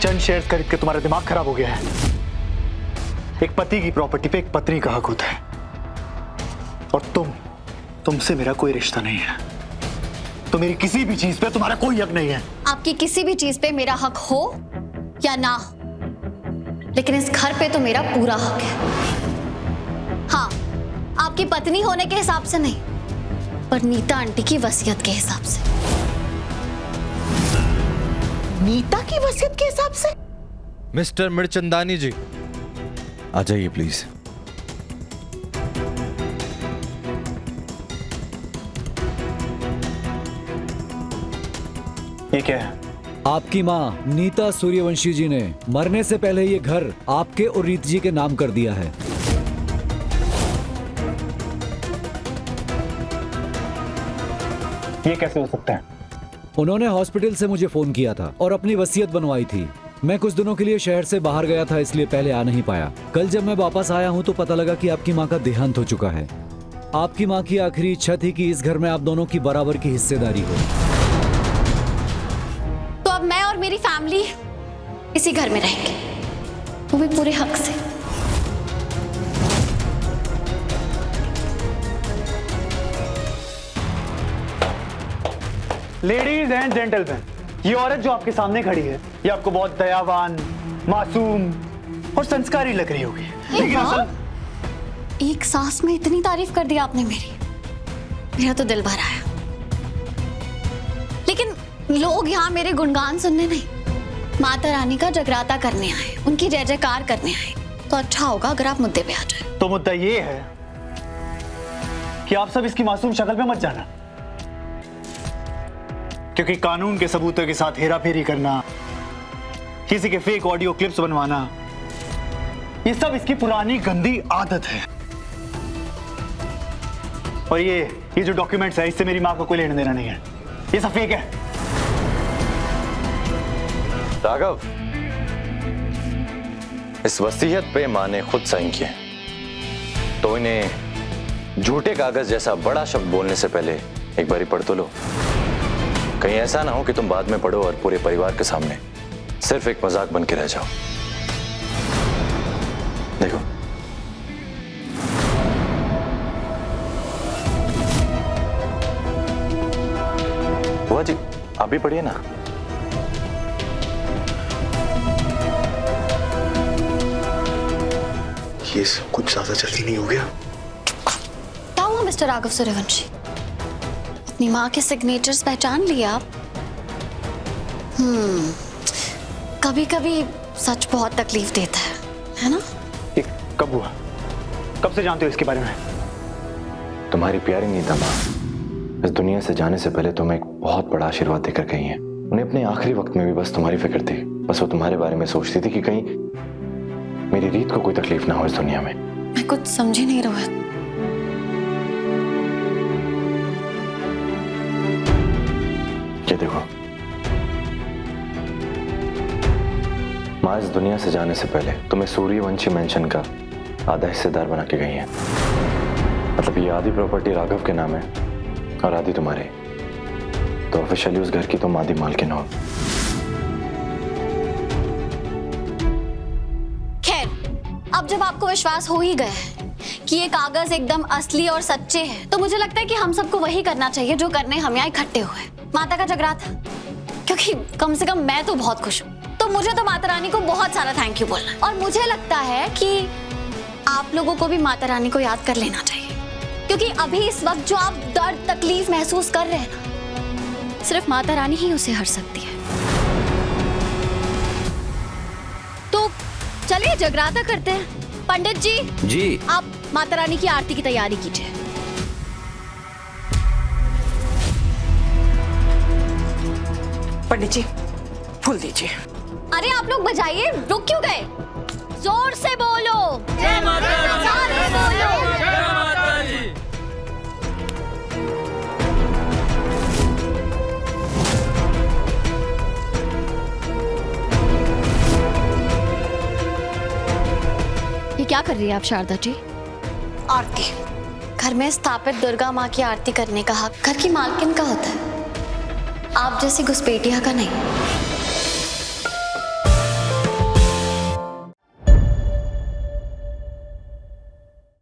चंद shares खरीद के तुम्हारा दिमाग खराब हो गया है। एक पति की प्रॉपर्टी पे एक पत्नी का हक होता है, और तुमसे मेरा कोई रिश्ता नहीं है। तो मेरी किसी भी चीज पे तुम्हारा कोई हक नहीं है। आपकी किसी भी चीज पे मेरा हक हो या ना, लेकिन इस घर पे तो मेरा पूरा हक है। हाँ, आपकी पत्नी होने के हिसाब से नहीं, पर नीता आंटी की वसीयत के हिसाब से। नीता की वसीयत के हिसाब से? मिस्टर मिर्चंदानी जी, आ जाइए प्लीज। ये क्या है? आपकी माँ नीता सूर्यवंशी जी ने मरने से पहले ये घर आपके और रीत जी के नाम कर दिया है। ये कैसे हो सकता है? उन्होंने हॉस्पिटल से मुझे फोन किया था और अपनी वसीयत बनवाई थी। मैं कुछ दिनों के लिए शहर से बाहर गया था, इसलिए पहले आ नहीं पाया। कल जब मैं वापस आया हूँ तो पता लगा कि आपकी माँ का देहांत हो चुका है। आपकी माँ की आखिरी इच्छा थी कि इस घर में आप दोनों की बराबर की हिस्सेदारी हो। तो अब मैं और मेरी फैमिली इसी घर में रहेंगे, वो भी पूरे हक से। लेडीज एंड जेंटलमैन, ये औरत जो आपके सामने खड़ी है, ये आपको बहुत दयावान, मासूम और संस्कारी लग रही होगी, लेकिन असल एक सांस में इतनी तारीफ कर दी आपने मेरी, मेरा तो दिल भर आया। लेकिन लोग यहाँ मेरे गुणगान सुनने नहीं, माता रानी का जगराता करने आए, उनकी जय जयकार करने आए। तो अच्छा होगा अगर आप मुद्दे पे आ जाए। तो मुद्दा ये है कि आप सब इसकी मासूम शक्ल पे मत जाना, क्योंकि कानून के सबूतों के साथ हेराफेरी करना, किसी के फेक ऑडियो क्लिप्स बनवाना, ये सब इसकी पुरानी गंदी आदत है। और ये जो डॉक्यूमेंट्स है, इससे मेरी मां को कोई लेना देना नहीं है, ये सब फेक है। राघव, इस वसीयत पे मां ने खुद साइन किए, तो इन्हें झूठे कागज जैसा बड़ा शब्द बोलने से पहले एक बारी पढ़ तो लो। कहीं ऐसा ना हो कि तुम बाद में पढ़ो और पूरे परिवार के सामने सिर्फ एक मजाक बन के रह जाओ। देखो, बुआ जी आप भी पढ़िए ना। ये सब कुछ ज्यादा जल्दी नहीं हो गया? क्या हुआ मिस्टर राघव सूर्यवंशी? अपनी माँ के सिग्नेचर्स पहचान लिए आप? कभी कभी सच बहुत तकलीफ देता है ना? ये कब हुआ? कब से जानते हो इसके बारे में? तुम्हारी प्यारी नीता माँ इस दुनिया से जाने से पहले तुम्हें एक बहुत बड़ा आशीर्वाद देकर गई हैं। उन्हें अपने आखिरी वक्त में भी बस तुम्हारी फिक्र थी। बस वो तुम्हारे बारे में सोचती थी कि कहीं मेरी रीत को कोई तकलीफ ना हो इस दुनिया में। मैं कुछ समझ ही नहीं रहा। ये देखो, माँ इस दुनिया से जाने से पहले तुम्हें सूर्यवंशी मेंशन का आधा हिस्सेदार बना के गई है। मतलब ये आधी प्रॉपर्टी राघव के नाम है और आधी तुम्हारे। तो ऑफिशियली उस घर की तुम आधी मालकिन हो। खैर, अब जब आपको विश्वास हो ही गया है कि ये कागज एकदम असली और सच्चे हैं, तो मुझे लगता है कि हम सबको वही करना चाहिए जो करने हम यहाँ इकट्ठे हुए, माता का जगराता। क्योंकि कम से कम मैं तो बहुत खुश हूँ, तो मुझे तो माता रानी को बहुत सारा थैंक यू बोलना है। और मुझे लगता है कि आप लोगों को भी माता रानी को याद कर लेना चाहिए, क्योंकि अभी इस वक्त जो आप दर्द तकलीफ महसूस कर रहे हैं ना, सिर्फ माता रानी ही उसे हर सकती है। तो चलिए जगराता करते हैं। पंडित जी, आप माता रानी की आरती की तैयारी कीजिए। पंडित जी फूल दीजिए। अरे आप लोग बजाइए, रुक क्यों गए? जोर से बोलो, जय माता दी, सारे बोलो, जय माता दी। ये क्या कर रही है आप शारदा जी? आरती। घर में स्थापित दुर्गा माँ की आरती करने का हक घर की मालकिन का होता है, आप जैसी घुसपैठिया का नहीं।